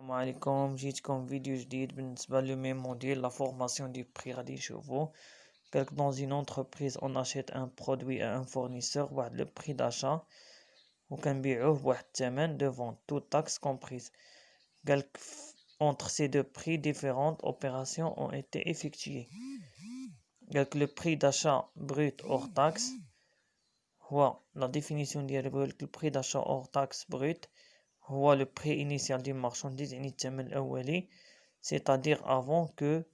السلام عليكم. جيتكم فيديو جديد بالنسبة للميم موديل la formation du prix غادي نشوفو. قالك dans une entreprise on achète un produit à un fournisseur واحد le prix d'achat وكنبيعوه بواحد الثمن de vente toute taxe comprise. قالك entre ces deux prix différentes opérations ont été effectuées. قالك le prix d'achat brut hors taxe هو la définition ديالو. قالك le prix d'achat hors taxe brut هو le prix initial du marchandise يعني الثمن الأولي c'est-à-dire avant que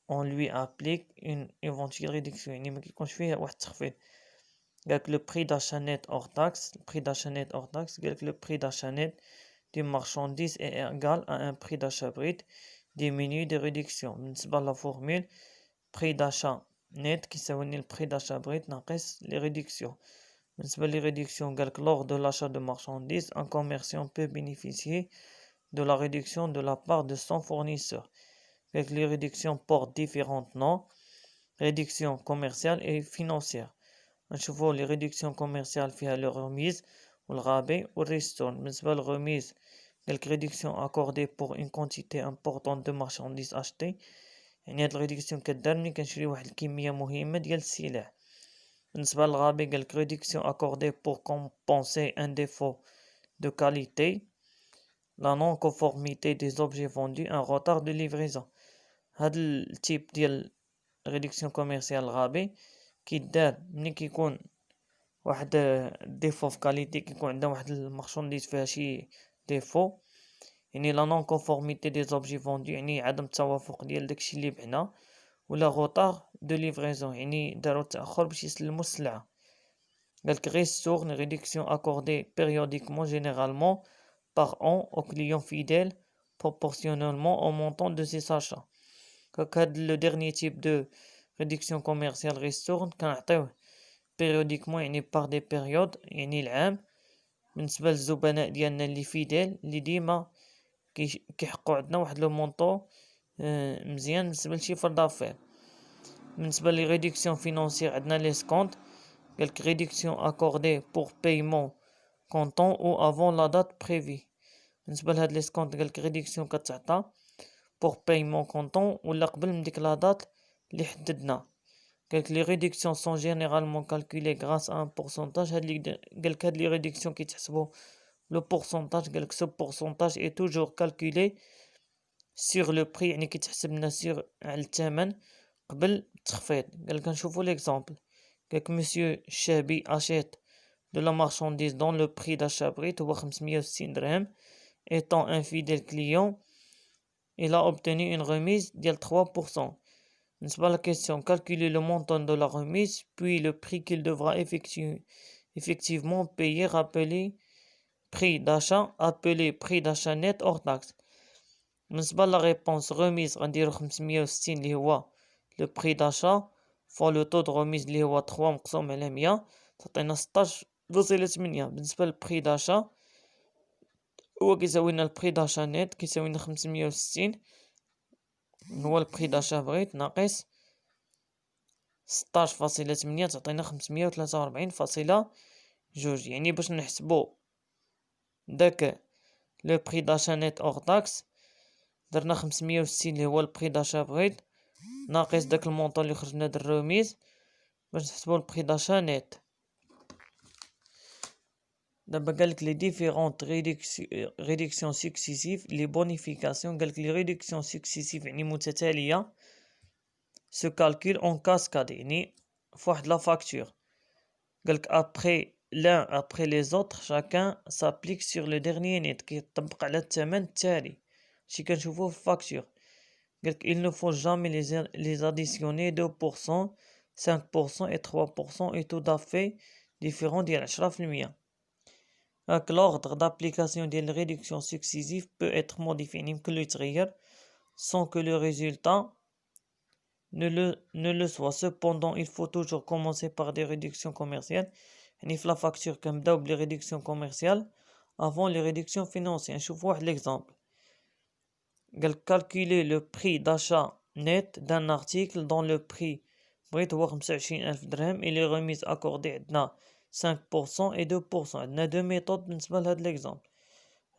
on lui applique une éventuelle réduction يعني ما كيكونش فيه واحد التخفيض. قالك le prix d'achat net hors taxe le prix d'achat net hors taxe قالك le prix d'achat net du marchandise est égal à un prix d'achat brut diminué de réduction. بالنسبة لا formule prix d'achat net كيساوي le prix d'achat brut ناقص les réductions. بالنسبة لي réduction قالك lors de l'achat de marchandises un commerçant peut bénéficier de la réduction de la part de son fournisseur. Avec les réductions portent différents noms, réduction commerciale et financière. نشوفوا les réductions commerciales فيها le remise والرابط والريستورن. بالنسبة للremise قالك réduction accordée pour une quantité importante de marchandises achetées يعني هاد الريدكسيون كدار ملي كنشري واحد الكمية مهمة ديال السلع. بالنسبة للرابط قالك réduction accordée pour compenser un défaut de qualité, la non-conformité des objets vendus, un retard de livraison. هاد التيب ديال réduction commerciale الرابط كيدار ملي كيكون واحد ديفو في كاليتي، كيكون عندنا واحد المارشانديز فيها شي ديفو يعني لا نون كونفورميتي دي زوبجي فوندو يعني عدم التوافق ديال داكشي اللي بعنا، ولا غوطار دو ليفريزون يعني دارو تاخر باش يسلمو السلعه. قالك ريستور une réduction accordée périodiquement généralement par an aux clients fidèles proportionnellement au montant de ses achats. قالك هاد لو dernier type de réduction commerciale restore كنعطيوه périodiquement يعني par des périodes يعني العام بالنسبة للزبناء ديالنا اللي فيديل اللي ديما كيحقوا عندنا واحد لو مونطو مزيان بالنسبة لشيفر دافير. بالنسبة لي ريدكسيون فينانسيير عندنا لي سكونت قالك ريدكسيون اكوردي بور بايمون كونطون او افون لا دات بريفي. بالنسبة لهاد لي سكونت قالك ريدكسيون كتعطى بور بايمون كونطون ولا قبل من ديك لا دات اللي حددنا. قالك لي ريدكسيون سون جينيرالمون كالكولي غراس ان بورسونتاج. هاد لي قالك هاد لي ريدكسيون كيتحسبوا لو بورسونتاج. قالك سو بورسونتاج اي توجور كالكولي سيغ لو بري يعني كيتحسب لنا سيغ على الثمن قبل التخفيض. قالك نشوفوا ليكزامبل. قالك مسيو الشابي اشيت دو لا مارشانديز دون لو بري داشا بريت هو 560 درهم étant un fidèle client il a obtenu une remise ديال 3%. بالنسبة لا question calculer le montant de la remise puis le prix qu'il devra effectivement payer rappelé prix d'achat appelé prix d'achat net hors taxe. بالنسبة لا réponse remise غنديرو 560 اللي هو le prix d'achat fois le taux de remise اللي هو 3 مقسوم على 100 تعطينا 16.8. بالنسبة للبري داشا هو كيساوي لنا البري داشا نت كيساوي لنا 560 هو البري داشا بغيت ناقص 16.8 تعطينا 543.2. يعني باش نحسبو داك لو بري داشا نت اور تاكس درنا 560 اللي هو البري داشا بغيت ناقص داك المونطون اللي خرجنا د الروميز باش نحسبو البري داشا نت. دابا قالك لي ديفيرونت ريدكسيون سكسيسيف لي بونيفيكاسيون. قالك لي ريدكسيون سكسيسيف يعني متتاليه سو كالكول اون كاسكاد يعني فواحد لا فاكتور. قالك ابري l'un après les autres chacun s'applique sur le dernier net كيطبق على الثمن التالي. شي كنشوفوه في فاكتور. قالك il ne faut jamais les additionner 2% 5% et 3% et tout à fait différent ديال 10%. Donc l'ordre d'application de la réduction successive peut être modifié يعني يمكن له يتغير sans que le résultat ne le soit. Cependant il faut toujours commencer par des réductions commerciales يعني في لا فاكتور كنبداو بلي réductions commerciales avant les réductions financières. نشوفوا واحد l'exemple. قال calculer le prix d'achat net d'un article dont le prix بغيت هو 25,000 درهم et les remises accordées عندنا 5% et 2%. عندنا deux méthodes بالنسبة لهاد l'exemple.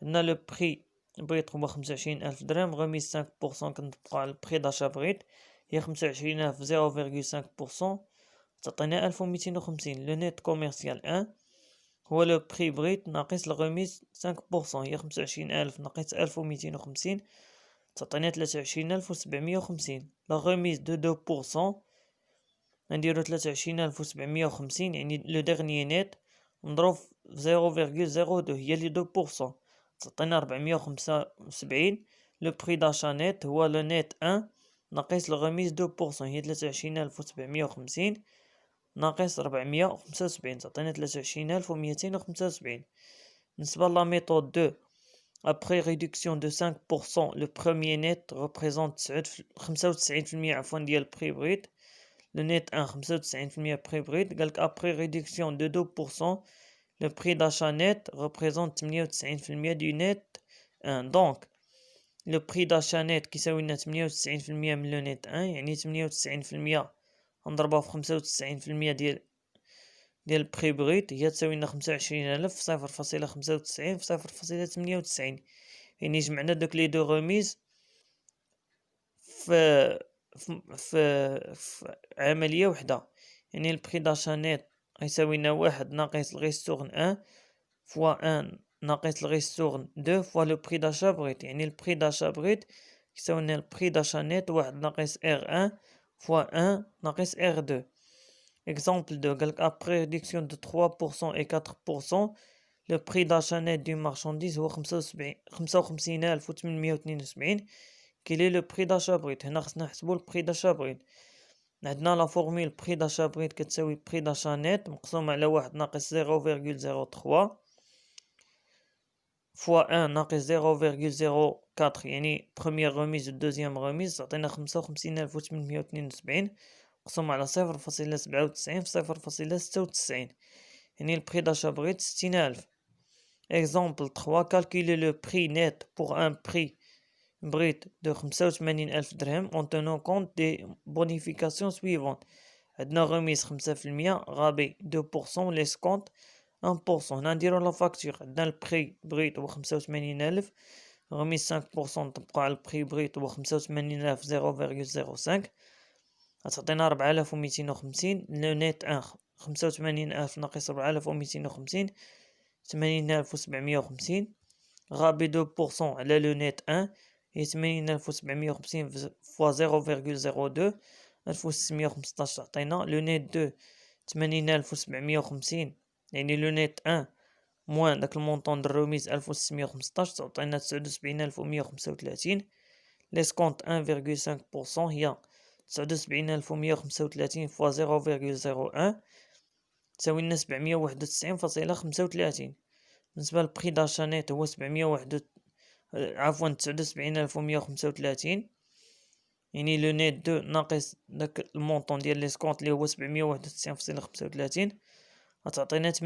عندنا le prix البريط هو 25,000 درهم، غميز 5% كنطبقو على البري داشا بريط هي 25,000 0.5% تعطينا 1250. لو نيت كوميرسيال 1 هو لو بري بريط ناقص الغميز 5% هي 25,000 ناقص 1250 تعطينا 23,750. لا غميز دو 2% نديرو 23,750 يعني لو ديرنيي نيت نضرب 0.02 هي لي 2% تعطينا 475. لو بري داشا نيت هو لو نيت 1 ناقص الغميز 2% هي 23,750 ناقص 475 تعطينا 23,275. بالنسبة لا ميثود 2 après réduction de 5% le premier net représente 95% ديال البري بريد. le net 1 95% prix brut قالك après réduction de 2% le prix d'achat net représente 98% du net 1. donc le prix d'achat net كيساوي لنا 98% من لو نت 1 يعني 98% نضربها في 95% ديال البري بريت هي تساوي لنا 25,000 في 0.95 في 0.98 يعني جمعنا دوك لي دو غوميز في عملية وحدة. يعني البري داشا نيت يساوي لنا 1 ناقص الغيستورن 1 فوا 1 ناقص الغيستورن 2 فوا لو بري داشا بريت. يعني البري داشا بريت يساوي لنا البري داشا نيت 1 ناقص ار 1 فوا 1 ناقص ار 2. Exemple 2 قالك après réduction de 3% et 4% le prix d'achat net d'une marchandise هو 55,872. quel est le prix d'achat brut؟ هنا خصنا نحسبو البري داشا بريت. عندنا لا فورميل بري داشا بريت كتساوي بري داشا نيت مقسوم على 1 ناقص 0.03 فوا 1 ناقص 0.04 يعني بروميير غوميز و دوزيام غوميز تعطينا 55,872 مقسوم على 0.97 في 0.96 يعني البري داشا بريت 60,000. Exemple 3 calculer le prix net pour un prix brut de 85,000 درهم en tenant compte des bonifications suivantes. عندنا غميز 5% رابي 2% ليسكونت 1%. هنا نديرو لا فاكتور. عندنا البري بريت هو 85,000 غميز 5% نطبقو على البري بريت هو 85,000 0.05 غتعطينا 4,250. لو نيت 1 85,000 ناقص 4,250 80,750 غابي 2% على لو نيت 1 هي 80,750 فوا 0.02 1615 تعطينا. لو نيت 2 80,750 يعني لو نيت 1 موان داك المونطون د الروميز 1615 تعطينا 79,135. ليسكونت 1.5% هي 79,135 فوا 0.01 تساوي لنا 791.35. بالنسبة للبري داشا نيت هو 79,135 يعني لو نيت 2 ناقص داك المونطون ديال ليسكونت اللي هو 791.35 غتعطينا 78,343.65.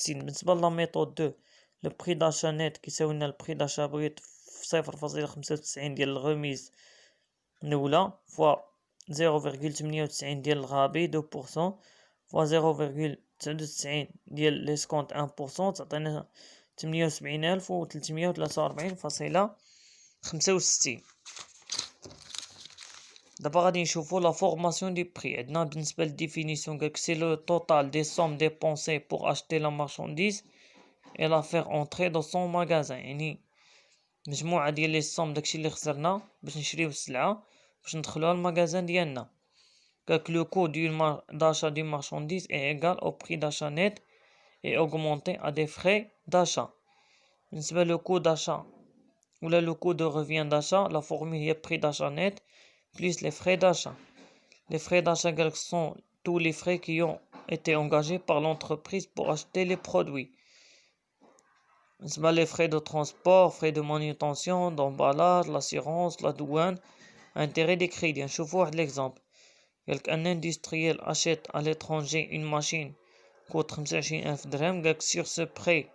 بالنسبة لا ميثود 2 لو بري داشا نيت كيساوي لنا البري داشا بريت في 0.95 ديال الغميز الأولى فوا 0.98 ديال الغابي 2% فوا 0.99 ديال ليسكونت 1% تعطينا 78,343.65. دابا غادي نشوفو لا فورماسيون دي بري. عندنا بالنسبة للديفينيسيون قالك سي لو توتال دي سوم ديبونسي بوغ اشتي لا مارشانديز اي لا فيغ اونتري دو سون ماغازان يعني مجموعة ديال لي سوم داكشي اللي خسرنا باش نشريو السلعة باش ندخلوها الماغازان ديالنا. قالك لو كو d'achat d'une marchandise est égal au prix d'achat net et augmenté à des frais d'achat. بالنسبة لو كو d'achat ولا لو كو de revient d'achat la formule هي prix d'achat net plus les frais d'achat. Les frais d'achat قالك sont tous les frais qui ont été engagés par l'entreprise pour acheter les produits. بالنسبة les frais de transport, frais de manutention, d'emballage, l'assurance, la douane, intérêt des crédits. نشوفو واحد l'exemple. Un industriel achète à l'étranger une machine coûte 25,000 درهم. قالك sur ce prix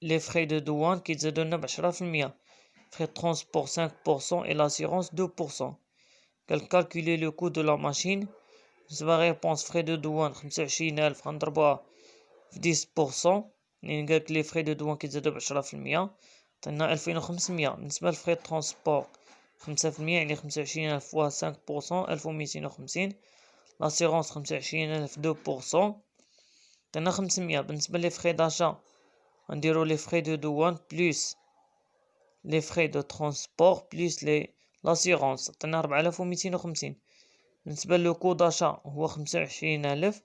les frais de douane كيتزادو لنا ب10%, frais de transport 5% et l'assurance 2%. قالك calculer le coût de la machine. بالنسبة réponse frais de douane 25,000 غنضربوها في 10% يعني قالك لي فري دو دوان كيتزادو ب10%، عطينا 2500. بالنسبة لفري ترونسبور 5%، يعني 25,000 فوا 5%، 1250. لاسيغونس 25,000 2%، عطينا 500. بالنسبة لي فري داشا غنديرو لي فري دو دوان بلوس لي فري دو ترونسبور بلوس لاسيغونس، عطينا 4250. بالنسبة لو كو داشا هو 25,000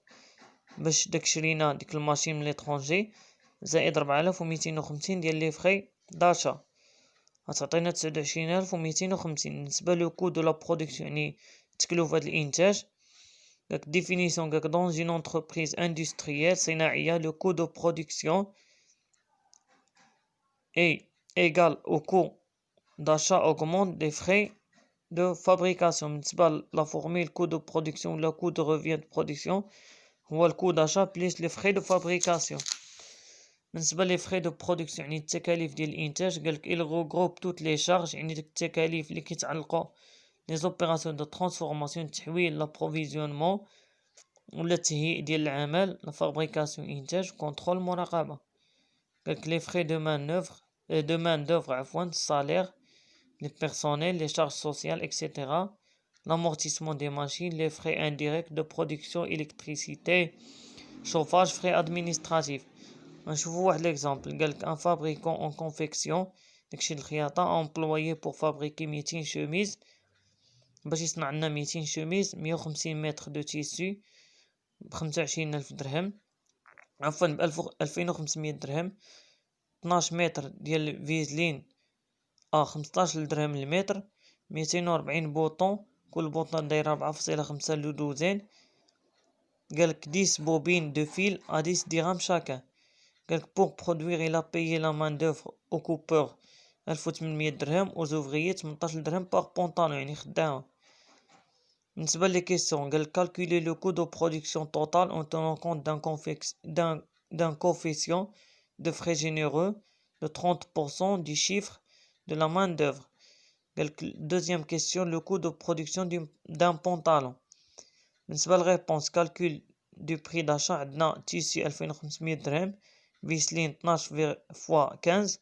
باش داك شرينا ديك الماشين من ليترونجي، زائد 4250 ديال لي فري داشا، غتعطينا 29,250. بالنسبة لو كو دو لا برودكسيون يعني تكلفة الانتاج، داك ديفينيسيون قالك دون اون انتربريز اندستريال صناعية لو كو دو برودكسيون اي égal au coût d'achat augmente des frais de fabrication. بالنسبة لا فورميل coût de production ولا coût de revient de production هو الكو داشا بليس لي فخي دو فابريكاسيون. بالنسبة لي فخي دو برودكسيون يعني التكاليف ديال الانتاج، قالك il regroupe toutes les charges يعني ديك التكاليف اللي كيتعلقوا لي زوبيراسيون دو ترانسفورماسيون التحويل لابروفيزيونمون ولا التهيئ ديال العمل لا فابريكاسيون انتاج كونترول مراقبة. قالك لي فخي دو مان دوفر عفوا الصالير لي بيرسونيل لي شارج سوسيال اكسيتيرا l'amortissement des machines, les frais indirects de production, électricité, chauffage, frais administratifs. نشوفوا واحد l'exemple. قالك un fabricant en confection داكشي الخياطة employé pour fabriquer 200 chemises باش يصنع لنا 200 شوميز 150 متر دو تيسو ب25,000 درهم، عفوا ب2500 درهم. 12 متر ديال فيزلين 15 درهم المتر. 240 بوطون، كل بوطون دايره 4.5 لو دوزين. قالك 10 بوبين دو فيل ا 10 درهم شاكان. قالك بوغ برودوير الى بايي لا مان دوفر او كوبور 1800 درهم و زوفغيي 18 درهم باغ بونطالون يعني خدامه. بالنسبه لي كيسيون قالك كالكولي لو كو دو برودكسيون توتال اون تونون كونت دان كوفيسيون de frais généreux de 30% du chiffre de la main d'œuvre. Deuxième question, le coût de production d'un pantalon. بالنسبة للريبونس calcul du prix d'achat عندنا تيسي 2500 درهم، فيسلين 12 فوا 15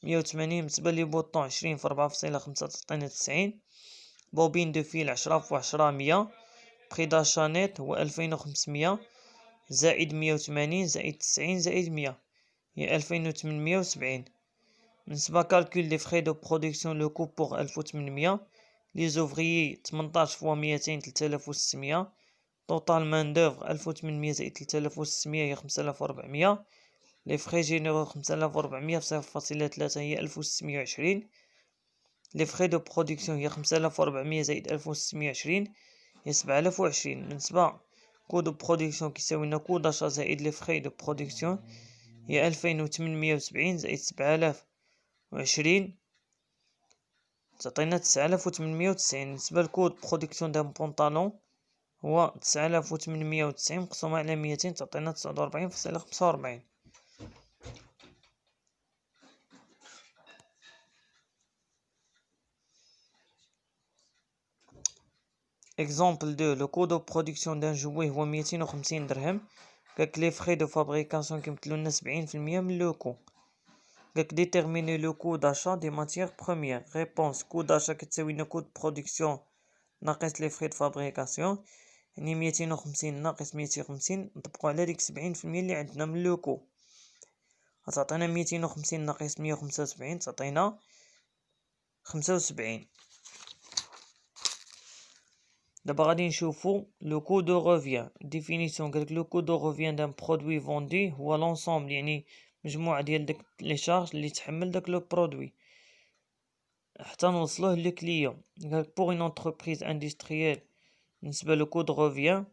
180. بالنسبة لي بوطون 20 في 4.5 تعطينا 90. بوبين دو فيل 10 فوا 10 100. prix d'achat net هو 2500 زائد 180 زائد 90 زائد 100 هي 2870. بالنسبة كالكول لي فخي دو برودكسيون لو كو بوغ 1800. لي زوفريي 18 فوا 200 3600. توتال مان دوفر 1800 زائد 3600 هي 5400. لي فخي جينيرو 5400 في 0.3 هي 1620. لي فخي دو برودكسيون هي 5400 زائد 1620 هي 7020. بالنسبة كو دو برودكسيون كيساوي لنا كو داشا زائد لي فخي دو برودكسيون هي 2870 زائد 7020 تعطينا 9890. بالنسبة لكود برودكسيون دان بونطالون هو 9890 مقسومة على 200 تعطينا 49.45. Exemple 2. Le coût de production d'un jouet هو 250 درهم. قالك لي فخي دو فابريكاسيون كيمثلو لنا 70% من لو كو. قالك ديتيرميني لو كو داشا دي ماتيير بروميير. ريبونس كو داشا كتساوي لنا كو دو برودكسيون ناقص لي فخي دو فابريكاسيون، يعني 250 ناقص 250 نطبقو على ديك 70% اللي عندنا من لو كو، غتعطينا 250 ناقص 175 تعطينا 75. دابا غادي نشوفو لو كو دو روفيان. ديفينيسيون قالك لو كو دو روفيان دان برودوي فوندي هو لونسومبل يعني مجموعة ديال داك لي شارج اللي تحمل داك لو برودوي حتى نوصلوه للكليون. قالك بوغ اون انتربريز اندستريال بالنسبة لو كو دو روفيان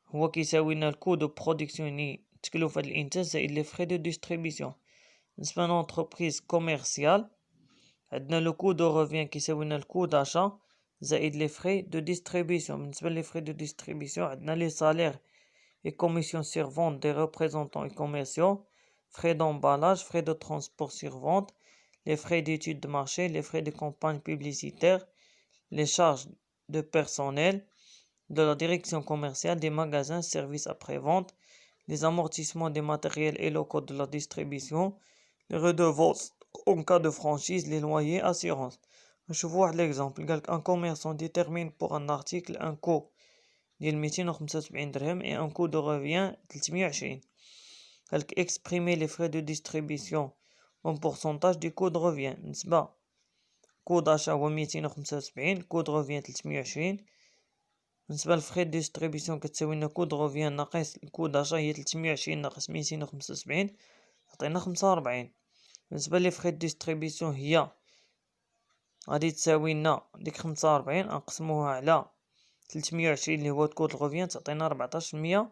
هو كيساوي لنا الكو دو برودكسيون يعني تكلفة الانتاج زائد لي فخي دو ديستريبيسيون. بالنسبة لونتربريز كوميرسيال عندنا لو كو دو روفيان كيساوي لنا الكو داشا زائد لي فخي دو ديستريبيسيون. بالنسبة لي فخي دو ديستريبيسيون عندنا لي صالير et commission sur vente des représentants et commerciaux, frais d'emballage, frais de transport sur vente, les frais d'études de marché, les frais de campagne publicitaire, les charges de personnel de la direction commerciale des magasins, services après-vente, les amortissements des matériels et locaux de la distribution, les redevances en cas de franchise, les loyers, assurance. Je vois l'exemple. Un commerçant détermine pour un article un coût ديال 275 درهم et un coût de revient 320. Exprimer les frais de distribution en pourcentage du coût de revient. نسبة coût d'achat هو 275 coût de revient 320. بالنسبة للفخي دو ديستريبيسيون كتساوي لنا كود غوفيان ناقص الكود داشا هي 320 ناقص 275 تعطينا 45. بالنسبة لفخي دو ديستريبيسيون هي غادي تساوي لنا ديك 45 نقسموها على 320 اللي هو كود غوفيان تعطينا 14%.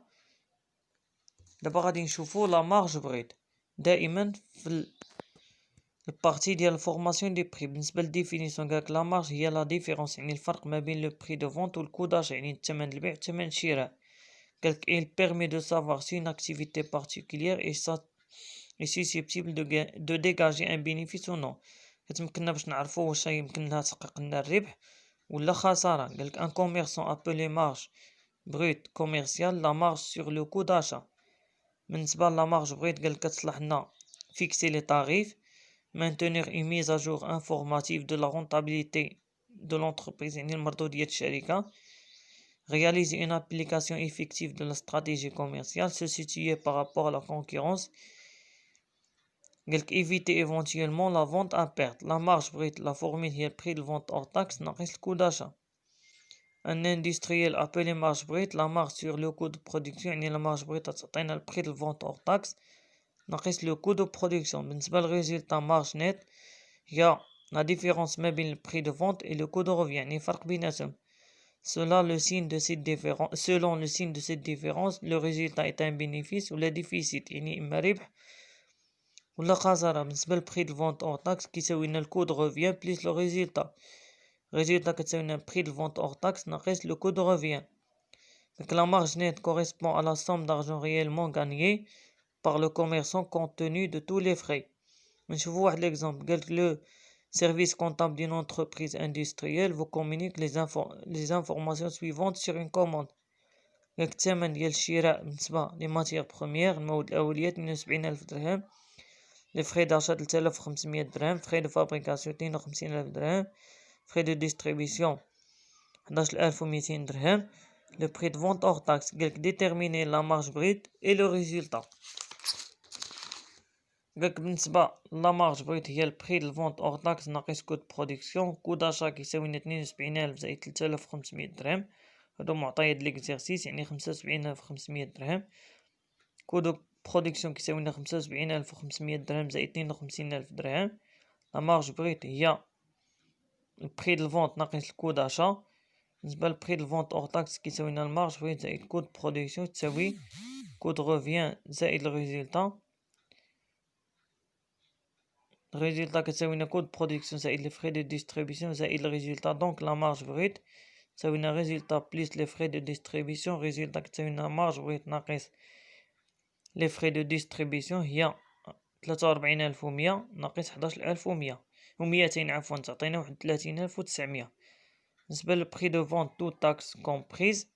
دابا غادي نشوفو لا مارج بغيت دائما في البارتي ديال الفورماسيون دي بري. بالنسبه للديفينيسيون قالك لا مارج هي لا ديفيرونس يعني الفرق ما بين لو بري دو فونت والكو داشا يعني الثمن البيع وثمن الشراء. قالك il permet de savoir si une activité particulière est susceptible de dégager un bénéfice ou non. كتمكننا باش نعرفو واش يمكن لها تحقق لنا الربح ولا خساره. قالك un commerçant appelé marge brute commerciale la marge sur le coût d'achat. بالنسبه لا مارج بغيت قالك كتصلح لنا fixer les tarifs, maintenir une mise à jour informative de la rentabilité de l'entreprise يعني المردودية الشركة, réaliser une application effective de la stratégie commerciale, se situer par rapport à la concurrence, éviter éventuellement la vente à perte. La marge brute, la formule هي le prix de vente hors taxe ناقص le coût d'achat. Un industriel appelé marge brute, la marge sur le coût de production يعني la marge brute تعطينا le prix de vente hors taxe ناقص le coût de production. بالنسبة للريزلتا marge net هي la différence ما بين le prix de vente et le coût de revient يعني فرق بيناتهم. Selon le signe de cette différence, le résultat est un bénéfice ou le déficit يعني إما ربح ولا خسارة. بالنسبة للبري de vente hors taxe كيساوي لنا le coût de revient plus le résultat. résultat كتساوي لنا prix de vente hors taxe ناقص le coût de revient. Donc la marge nette correspond à la somme d'argent réellement gagnée par le commerçant compte tenu de tous les frais. نشوفوا واحد l'exemple. قالك le service comptable d'une entreprise industrielle vous communique les informations suivantes sur une commande. قالك الثمن ديال الشراء بالنسبة لي ماتيغ بروميير المواد الأولية 78000 درهم, les frais d'achat 3500 درهم, frais de fabrication 52000 درهم, frais de distribution 11200 درهم, le prix de vente hors taxe. قالك déterminer la marge brute et le résultat. قالك بالنسبة لا مارج بغيت هي البري دو فونت اور تاكس ناقص كود برودكسيون. كو داشا كيساوي لنا 72000 زائد 3500 درهم, هادو معطيات ليكزيرسيس يعني 75500 درهم. كو دو برودكسيون كيساوي لنا 75500 درهم زائد 52000 درهم. لا مارج بغيت هي البري دو فونت ناقص الكو داشا. بالنسبة للبري دو فونت اور تاكس كيساوي لنا المارج بغيت زائد كود برودكسيون تساوي كود ريفيان زائد الريزلتا. résultat كتساوي لنا كود برودكسيون زائد لي فخي دو ديستريبيسيون زائد الريزلتا. دونك لا مارج بغيت تساوي لنا ريزلتا بليس لي فخي دو ديستريبيسيون. ريزلتا كتساوي لنا مارج بغيت ناقص لي فخي دو ديستريبيسيون هي 43100 ناقص 11100 و200 عفوا تعطينا 31900. بالنسبة للبري دو فونت تو تاكس كومبريز